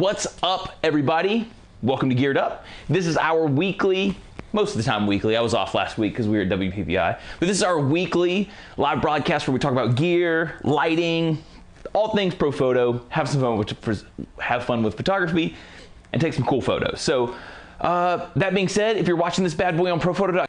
What's up, everybody? Welcome to Geared Up. This is our weekly, most of the time weekly. I was off last week because we were at WPPI. But this is our weekly live broadcast where we talk about gear, lighting, all things ProPhoto, have fun with photography, and take some cool photos. So that being said, if you're watching this bad boy on ProPhoto.com,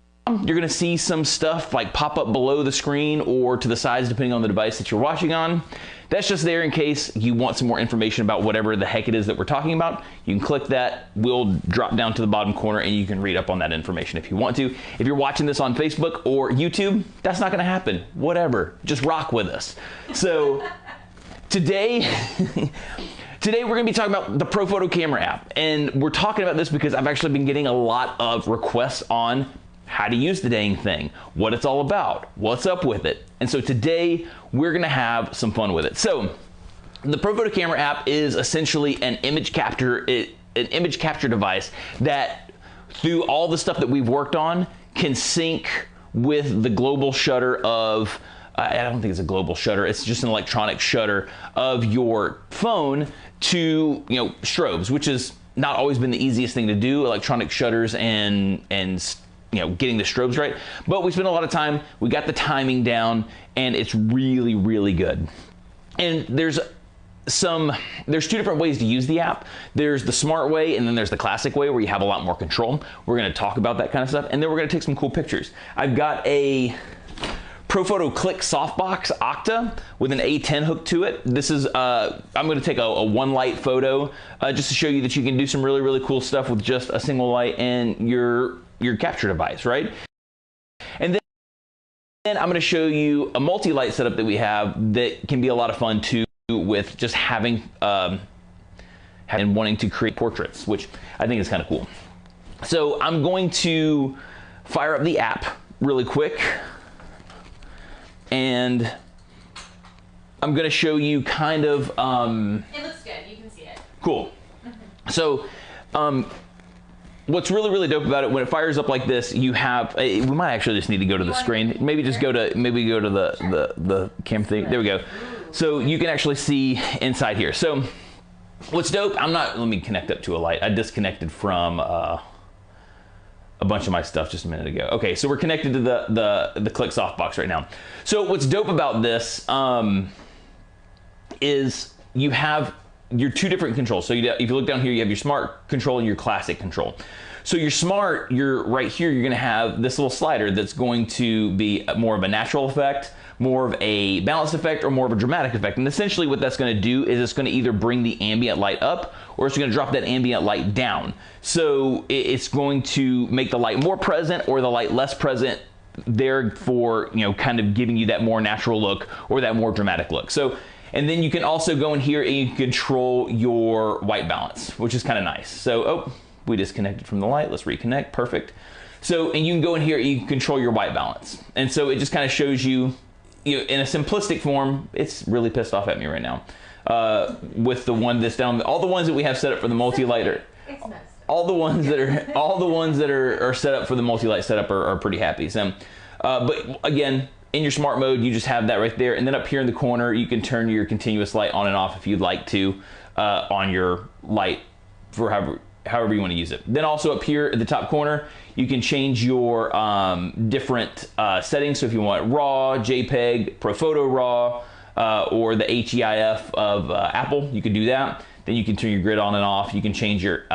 you're going to see some stuff like pop up below the screen or to the sides depending on the device that you're watching on. That's just there in case you want some more information about whatever the heck it is that we're talking about. You can click that. We'll drop down to the bottom corner and you can read up on that information if you want to. If you're watching this on Facebook or YouTube, that's not going to happen. Whatever. Just rock with us. So today we're going to be talking about the ProPhoto camera app. And we're talking about this because I've actually been getting a lot of requests on how to use the dang thing, what it's all about, what's up with it. And so today we're gonna have some fun with it. So the ProPhoto camera app is essentially an image capture device that through all the stuff that we've worked on can sync with the global shutter of, I don't think it's a global shutter, it's just an electronic shutter of your phone to, strobes, which has not always been the easiest thing to do, electronic shutters and getting the strobes right. But we spent a lot of time, we got the timing down, and it's really, really good. And there's two different ways to use the app. There's the smart way, and then there's the classic way where you have a lot more control. We're gonna talk about that kind of stuff, and then we're gonna take some cool pictures. I've got a ProPhoto Click softbox Octa with an A10 hook to it. This is, I'm gonna take a one light photo just to show you that you can do some really, really cool stuff with just a single light and your capture device, right? And then I'm gonna show you a multi-light setup that we have that can be a lot of fun too with just having and wanting to create portraits, which I think is kind of cool. So I'm going to fire up the app really quick and I'm gonna show you kind of it looks good, you can see it. Cool. So what's really, really dope about it, when it fires up like this, you have, we might actually just need to go to the screen. Maybe just go to the cam thing. There we go. So you can actually see inside here. So what's dope, let me connect up to a light. I disconnected from a bunch of my stuff just a minute ago. Okay, so we're connected to the Click softbox right now. So what's dope about this is you have your two different controls. So if you look down here, you have your smart control and your classic control. So your smart, right here, you're gonna have this little slider that's going to be more of a natural effect, more of a balanced effect, or more of a dramatic effect. And essentially what that's gonna do is it's gonna either bring the ambient light up or it's gonna drop that ambient light down. So it's going to make the light more present or the light less present, therefore, kind of giving you that more natural look or that more dramatic look. So, and then you can also go in here and you can control your white balance, which is kind of nice. So, we disconnected from the light. Let's reconnect. Perfect. So, and you can go in here and you can control your white balance. And so it just kind of shows you, in a simplistic form, it's really pissed off at me right now. With the one that's down, all the ones that we have set up for the multi-lighter. It's messed up. All the ones that are set up for the multi-light setup are pretty happy. So, but again, in your smart mode, you just have that right there. And then up here in the corner, you can turn your continuous light on and off if you'd like to on your light for however you want to use it. Then also up here at the top corner, you can change your different settings. So if you want RAW, JPEG, ProPhoto RAW, or the HEIF of Apple, you can do that. Then you can turn your grid on and off. You can change your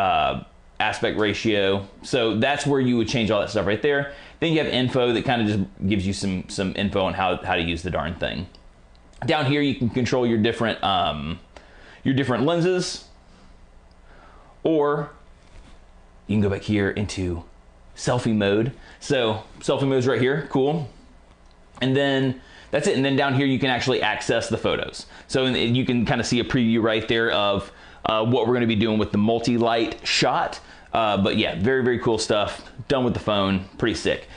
aspect ratio. So that's where you would change all that stuff right there. Then you have info that kind of just gives you some info on how to use the darn thing. Down here you can control your different lenses, or you can go back here into selfie mode. So selfie mode's right here, cool. And then that's it. And then down here you can actually access the photos. So you can kind of see a preview right there of what we're going to be doing with the multi-light shot. But yeah, very, very cool stuff. Done with the phone, pretty sick.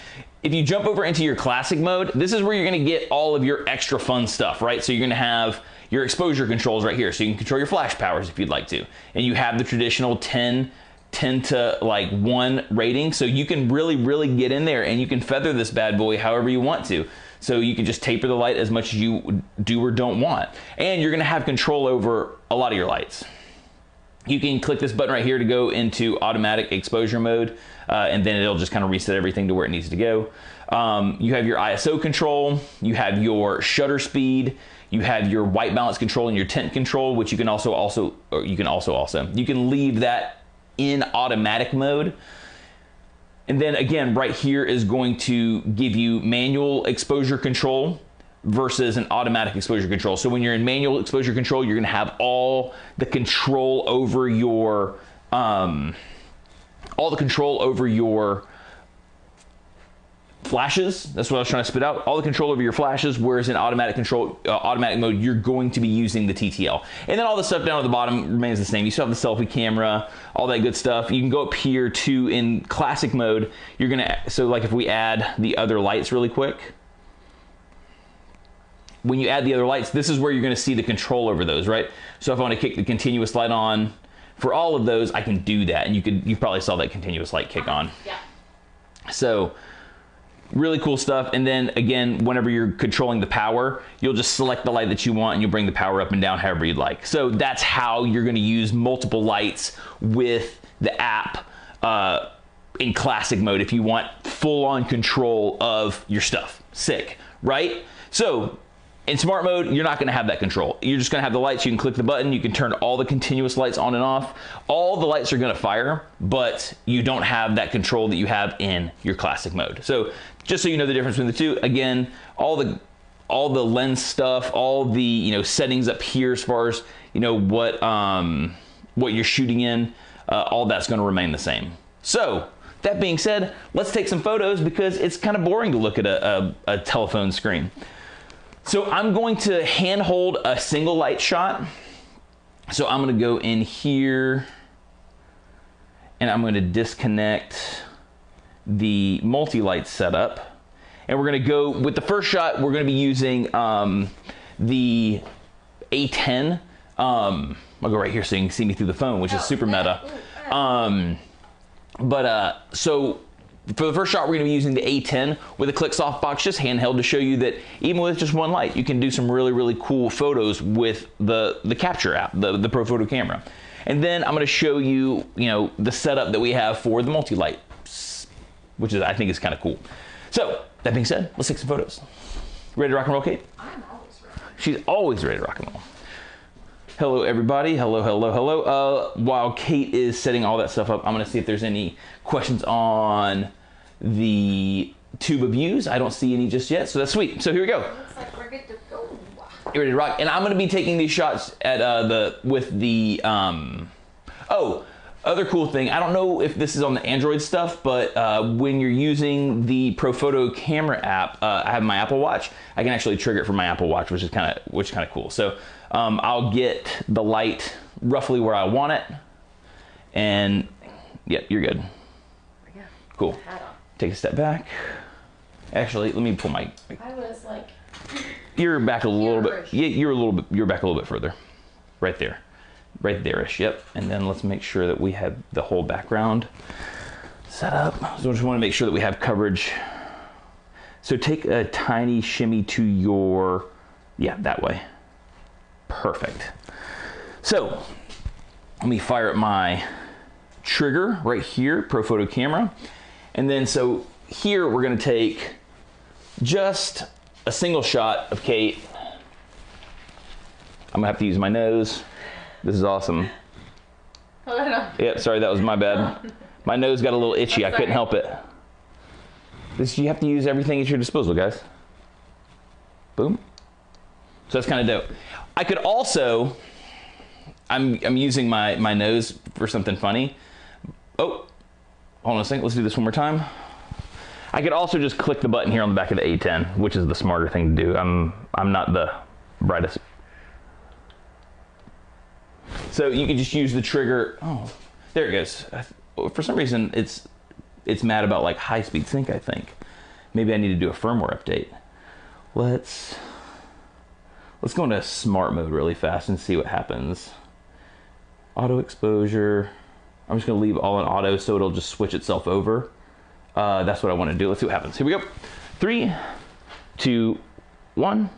If you jump over into your classic mode, this is where you're gonna get all of your extra fun stuff, right? So you're gonna have your exposure controls right here. So you can control your flash powers if you'd like to. And you have the traditional 10 to like 1 rating. So you can really, really get in there and you can feather this bad boy however you want to. So you can just taper the light as much as you do or don't want. And you're gonna have control over a lot of your lights. You can click this button right here to go into automatic exposure mode, and then it'll just kind of reset everything to where it needs to go. You have your ISO control, you have your shutter speed, you have your white balance control and your tint control, which you can you can leave that in automatic mode. And then again, right here is going to give you manual exposure control versus an automatic exposure control. So when you're in manual exposure control, you're gonna have all the control over your flashes. That's what I was trying to spit out. All the control over your flashes, whereas in automatic control, automatic mode, you're going to be using the TTL. And then all the stuff down at the bottom remains the same. You still have the selfie camera, all that good stuff. You can go up here to, in classic mode, you're gonna, so like if we add the other lights really quick, when you add the other lights, this is where you're gonna see the control over those, right? So if I wanna kick the continuous light on, for all of those, I can do that. And you probably saw that continuous light kick on. Yeah. So, really cool stuff. And then again, whenever you're controlling the power, you'll just select the light that you want and you'll bring the power up and down however you'd like. So that's how you're gonna use multiple lights with the app in classic mode if you want full on control of your stuff. Sick, right? So in smart mode, you're not gonna have that control. You're just gonna have the lights, you can click the button, you can turn all the continuous lights on and off. All the lights are gonna fire, but you don't have that control that you have in your classic mode. So just so you know the difference between the two, again, all the lens stuff, all the settings up here as far as what you're shooting in, all that's gonna remain the same. So that being said, let's take some photos because it's kind of boring to look at a telephone screen. So I'm going to hand hold a single light shot. So I'm gonna go in here and I'm gonna disconnect the multi-light setup. And we're gonna go, with the first shot, we're gonna be using the A10. I'll go right here so you can see me through the phone, which is super meta. So for the first shot, we're gonna be using the A10 with a click softbox, just handheld, to show you that even with just one light, you can do some really, really cool photos with the capture app, the ProPhoto camera. And then I'm gonna show you, the setup that we have for the multi-light, which I think is kind of cool. So that being said, let's take some photos. Ready to rock and roll, Kate? I'm always ready. She's always ready to rock and roll. Hello, everybody. Hello, hello, hello. While Kate is setting all that stuff up, I'm gonna see if there's any questions on the tube of views. I don't see any just yet, so that's sweet. So here we go. Looks like we're good to go. You ready to rock? And I'm gonna be taking these shots at other cool thing. I don't know if this is on the Android stuff, but when you're using the ProPhoto camera app, I have my Apple Watch. I can actually trigger it from my Apple Watch, which is kind of cool. So I'll get the light roughly where I want it, and yeah, you're good. Yeah. Cool. Take a step back. Actually, let me pull my. I was like. You're back a little bit. Yeah, you're back a little bit further. Right there. Right there-ish, yep. And then let's make sure that we have the whole background set up. So I just want to make sure that we have coverage. So take a tiny shimmy to your, yeah, that way. Perfect. So let me fire up my trigger right here, ProPhoto camera. And then so here we're gonna take just a single shot of Kate. I'm gonna have to use my nose. This is awesome. Oh, no. Yep, sorry, that was my bad. My nose got a little itchy. I couldn't help it. You have to use everything at your disposal, guys. Boom. So that's kind of dope. I could also, I'm using my nose for something funny. Oh, hold on a second. Let's do this one more time. I could also just click the button here on the back of the A10, which is the smarter thing to do. I'm not the brightest. So you can just use the trigger. Oh, there it goes. For some reason, it's mad about like high-speed sync, I think. Maybe I need to do a firmware update. Let's go into smart mode really fast and see what happens. Auto exposure. I'm just gonna leave all in auto so it'll just switch itself over. That's what I want to do. Let's see what happens. Here we go. 3, 2, 1.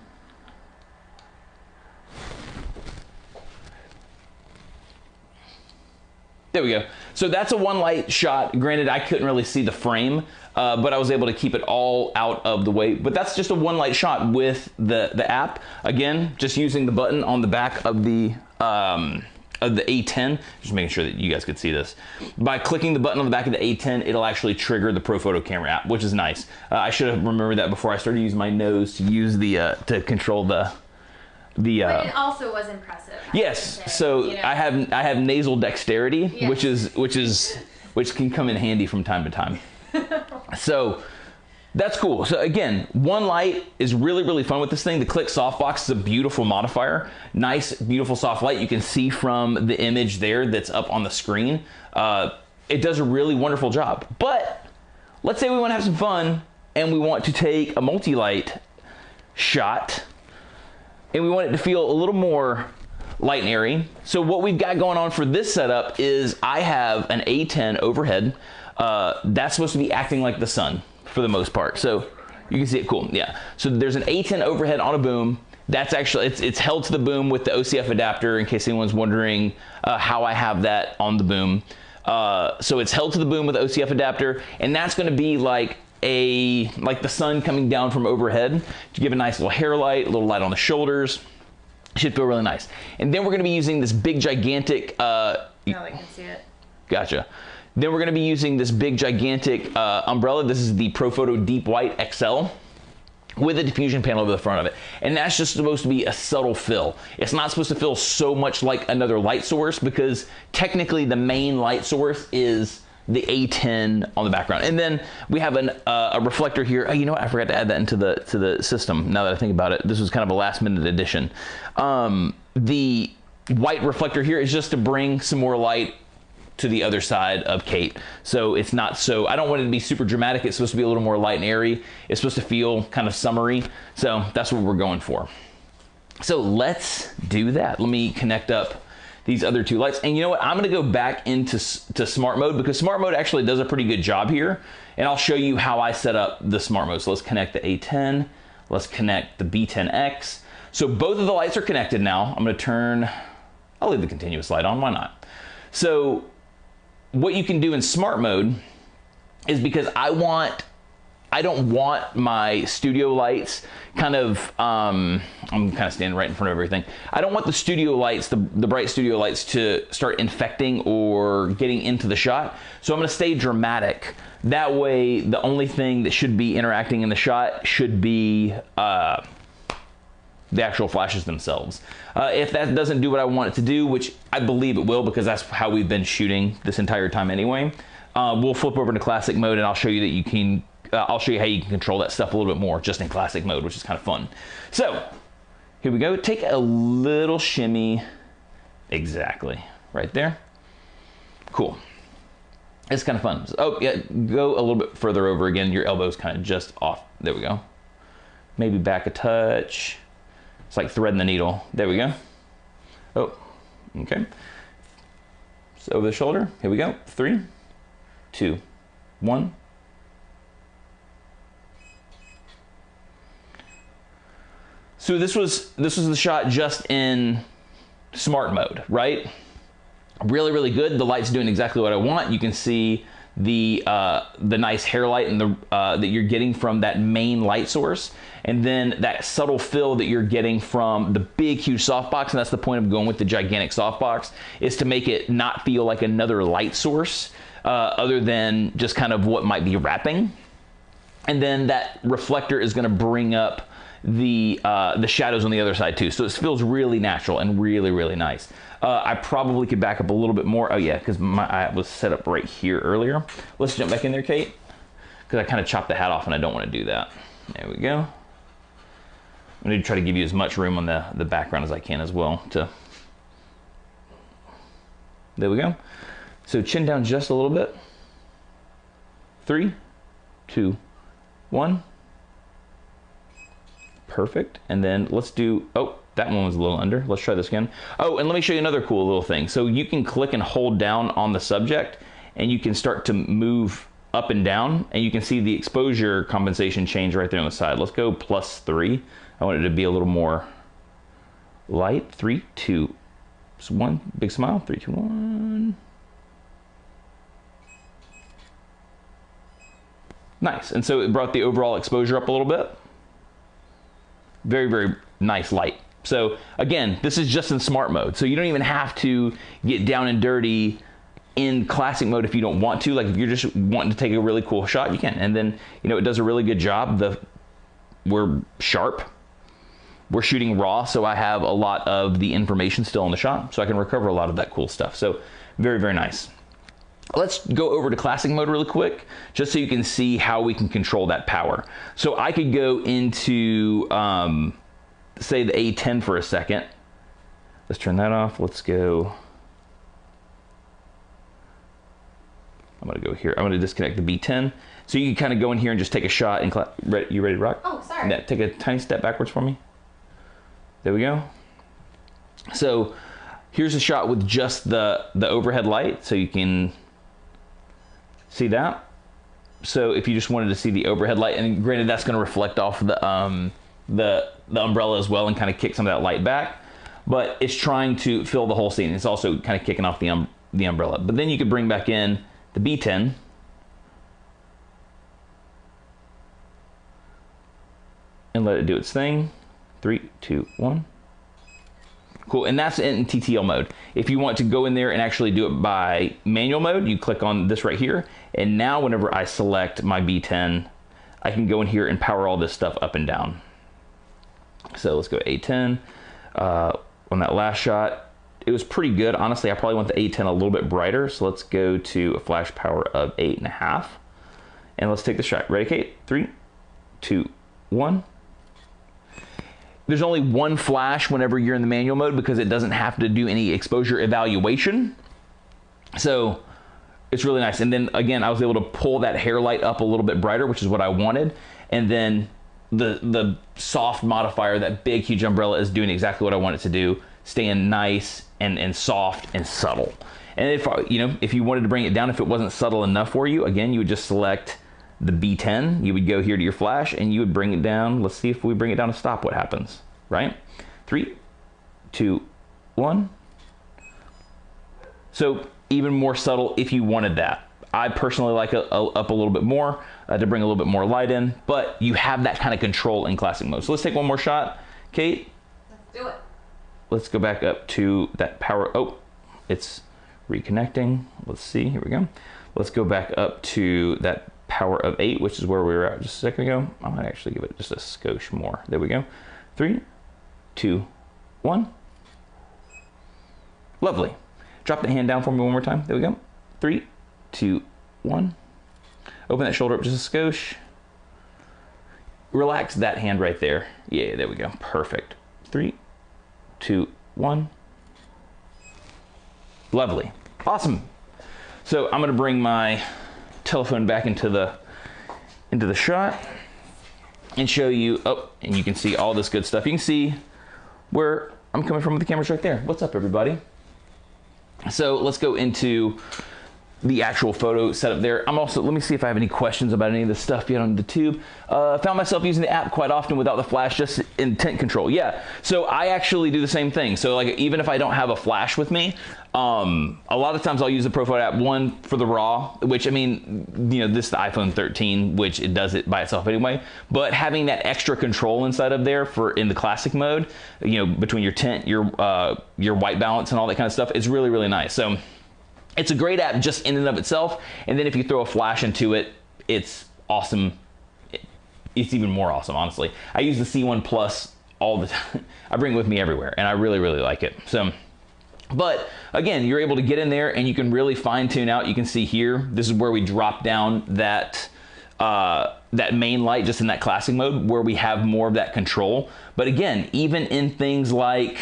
There we go. So that's a one light shot. Granted, I couldn't really see the frame, but I was able to keep it all out of the way. But that's just a one light shot with the app. Again, just using the button on the back of the A10, just making sure that you guys could see this. By clicking the button on the back of the A10, it'll actually trigger the ProPhoto camera app, which is nice. I should have remembered that before I started using my nose to use the to control the. But it also was impressive. Yes, so you know? I have nasal dexterity, yes. which can come in handy from time to time. So that's cool. So again, one light is really, really fun with this thing. The click softbox is a beautiful modifier. Nice, beautiful soft light. You can see from the image there that's up on the screen. It does a really wonderful job. But let's say we want to have some fun and we want to take a multi-light shot and we want it to feel a little more light and airy. So what we've got going on for this setup is I have an A10 overhead. That's supposed to be acting like the sun for the most part. So you can see it cool, yeah. So there's an A10 overhead on a boom. That's actually, it's held to the boom with the OCF adapter in case anyone's wondering how I have that on the boom. So it's held to the boom with the OCF adapter, and that's gonna be like the sun coming down from overhead to give a nice little hair light, a little light on the shoulders. Should feel really nice. And then we're gonna be using this big gigantic, now they can see it. Gotcha. Then we're gonna be using this big gigantic umbrella. This is the ProPhoto Deep White XL with a diffusion panel over the front of it. And that's just supposed to be a subtle fill. It's not supposed to feel so much like another light source because technically the main light source is the A10 on the background. And then we have a reflector here. Oh, you know what? I forgot to add that into the system now that I think about it. This was kind of a last minute addition. The white reflector here is just to bring some more light to the other side of Kate. So it's not so, I don't want it to be super dramatic. It's supposed to be a little more light and airy. It's supposed to feel kind of summery. So that's what we're going for. So let's do that. Let me connect up these other two lights. And you know what? I'm gonna go back into smart mode because smart mode actually does a pretty good job here. And I'll show you how I set up the smart mode. So let's connect the A10. Let's connect the B10X. So both of the lights are connected now. I'm gonna I'll leave the continuous light on, why not? So what you can do in smart mode is because I don't want my studio lights kind of, I'm kind of standing right in front of everything. I don't want the studio lights, the bright studio lights to start infecting or getting into the shot. So I'm gonna stay dramatic. That way, the only thing that should be interacting in the shot should be the actual flashes themselves. If that doesn't do what I want it to do, which I believe it will because that's how we've been shooting this entire time anyway, we'll flip over to classic mode and I'll show you that you can, I'll show you how you can control that stuff a little bit more just in classic mode, which is kind of fun. So here we go. Take a little shimmy, exactly, right there. Cool. It's kind of fun. Oh yeah, go a little bit further over again. Your elbow's kind of just off. There we go. Maybe back a touch. It's like threading the needle. There we go. Oh, okay. So over the shoulder. Here we go. 3, 2, 1. So this was the shot just in smart mode, right? Really, really good. The light's doing exactly what I want. You can see the nice hair light and the that you're getting from that main light source, and then that subtle fill that you're getting from the big huge softbox. And that's the point of going with the gigantic softbox, is to make it not feel like another light source other than just kind of what might be wrapping. And then that reflector is going to bring up the shadows on the other side too. So it feels really natural and really, really nice. I probably could back up a little bit more. Oh yeah, because I was set up right here earlier. Let's jump back in there, Kate, because I kind of chopped the hat off and I don't want to do that. There we go. I'm going to try to give you as much room on the background as I can as well. There we go. So chin down just a little bit. 3, 2, 1. Perfect. And then let's do, oh, that one was a little under. Let's try this again. Oh, and let me show you another cool little thing. So you can click and hold down on the subject and you can start to move up and down, and you can see the exposure compensation change right there on the side. Let's go +3. I want it to be a little more light. 3, 2, 1. Big smile. 3, 2, 1. Nice. And so it brought the overall exposure up a little bit. Very, very nice light. So again, this is just in smart mode. So you don't even have to get down and dirty in classic mode if you don't want to. Like if you're just wanting to take a really cool shot, you can. And then, you know, it does a really good job. We're sharp. We're shooting raw, so I have a lot of the information still in the shot, so I can recover a lot of that cool stuff. So very, very nice. Let's go over to classic mode really quick, just so you can see how we can control that power. So I could go into, say, the A10 for a second. Let's turn that off. Let's go. I'm gonna go here. I'm gonna disconnect the B10. So you can kind of go in here and just take a shot. And you ready to rock? Oh, sorry. Yeah, take a tiny step backwards for me. There we go. So here's a shot with just the overhead light, so you can see that. So if you just wanted to see the overhead light, and granted that's going to reflect off the umbrella as well and kind of kick some of that light back, but it's trying to fill the whole scene. It's also kind of kicking off the umbrella. But then you could bring back in the B10. And let it do its thing. 3, 2, 1. Cool, and that's in TTL mode. If you want to go in there and actually do it by manual mode, you click on this right here. And now whenever I select my B10, I can go in here and power all this stuff up and down. So let's go A10. On that last shot, it was pretty good. Honestly, I probably want the A10 a little bit brighter. So let's go to a flash power of 8.5. And let's take the shot. Ready, Kate? 3, 2, 1. There's only one flash whenever you're in the manual mode because it doesn't have to do any exposure evaluation. So it's really nice. And then again, I was able to pull that hair light up a little bit brighter, which is what I wanted. And then the soft modifier, that big, huge umbrella, is doing exactly what I want it to do, staying nice and soft and subtle. And if you wanted to bring it down, if it wasn't subtle enough for you, again, you would just select the B10, you would go here to your flash and you would bring it down. Let's see if we bring it down to stop, what happens, right? 3, 2, 1. So even more subtle if you wanted that. I personally like it up a little bit more to bring a little bit more light in, but you have that kind of control in classic mode. So let's take one more shot. Kate? Let's do it. Let's go back up to that power. Oh, it's reconnecting. Let's see, here we go. Let's go back up to that power of 8, which is where we were at just a second ago. I might actually give it just a skosh more. There we go. 3, 2, 1. Lovely. Drop the hand down for me one more time. There we go. 3, 2, 1. Open that shoulder up just a skosh. Relax that hand right there. Yeah, there we go. Perfect. 3, 2, 1. Lovely. Awesome. So I'm going to bring my telephone back into the shot and show you. Oh, and you can see all this good stuff. You can see where I'm coming from with the cameras right there. What's up, everybody? So let's go into the actual photo setup there. Let me see if I have any questions about any of this stuff yet on the tube. Found myself using the app quite often without the flash, just intent control. Yeah, so I actually do the same thing. So like even if I don't have a flash with me, a lot of times I'll use the ProPhoto app, one for the RAW, which I mean, this is the iPhone 13, which it does it by itself anyway, but having that extra control inside of there in the classic mode, between your tint, your white balance and all that kind of stuff, is really, really nice. So it's a great app just in and of itself, and then if you throw a flash into it, it's awesome. It's even more awesome, honestly. I use the C1 Plus all the time. I bring it with me everywhere, and I really, really like it. So, but again, you're able to get in there and you can really fine tune out. You can see here, this is where we drop down that main light just in that classic mode where we have more of that control. But again, even in things like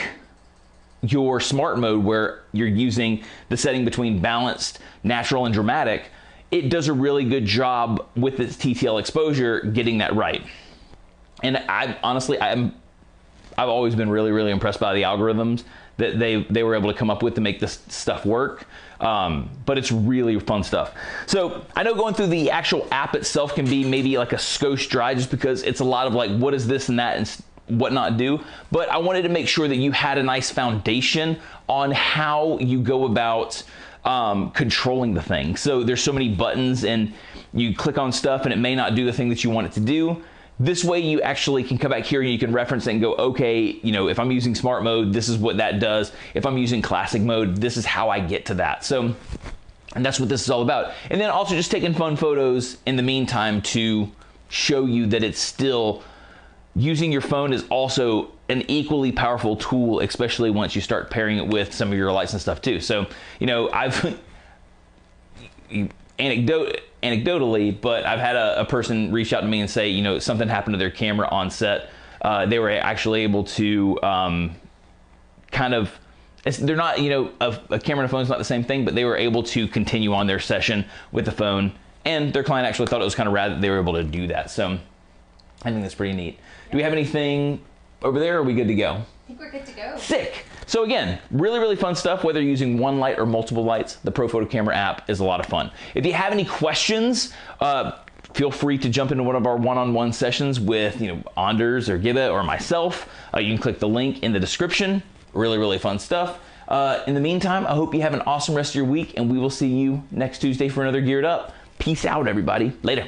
your smart mode where you're using the setting between balanced, natural, and dramatic, it does a really good job with its TTL exposure getting that right. And I've always been really, really impressed by the algorithms that they were able to come up with to make this stuff work. But it's really fun stuff. So I know going through the actual app itself can be maybe like a skosh dry just because it's a lot of like, what is this and that and whatnot do, but I wanted to make sure that you had a nice foundation on how you go about controlling the thing. So there's so many buttons and you click on stuff and it may not do the thing that you want it to do. This way you actually can come back here and you can reference it and go, okay, you know, if I'm using smart mode, this is what that does. If I'm using classic mode, this is how I get to that. So, and that's what this is all about. And then also just taking fun photos in the meantime to show you that it's still, using your phone is also an equally powerful tool, especially once you start pairing it with some of your lights and stuff too. So, you know, I've, anecdotally, but I've had a person reach out to me and say, you know, something happened to their camera on set. They were actually able to kind of, they're not, you know, a camera and a phone is not the same thing, but they were able to continue on their session with the phone, and their client actually thought it was kind of rad that they were able to do that. So I think that's pretty neat. Do we have anything over there, or are we good to go? I think we're good to go. Sick. So again, really, really fun stuff, whether you're using one light or multiple lights. The ProPhoto camera app is a lot of fun. If you have any questions, feel free to jump into one of our one-on-one sessions with, you know, Anders or Gibba or myself. You can click the link in the description. Really, really fun stuff. In the meantime, I hope you have an awesome rest of your week, and we will see you next Tuesday for another Geared Up. Peace out, everybody. Later.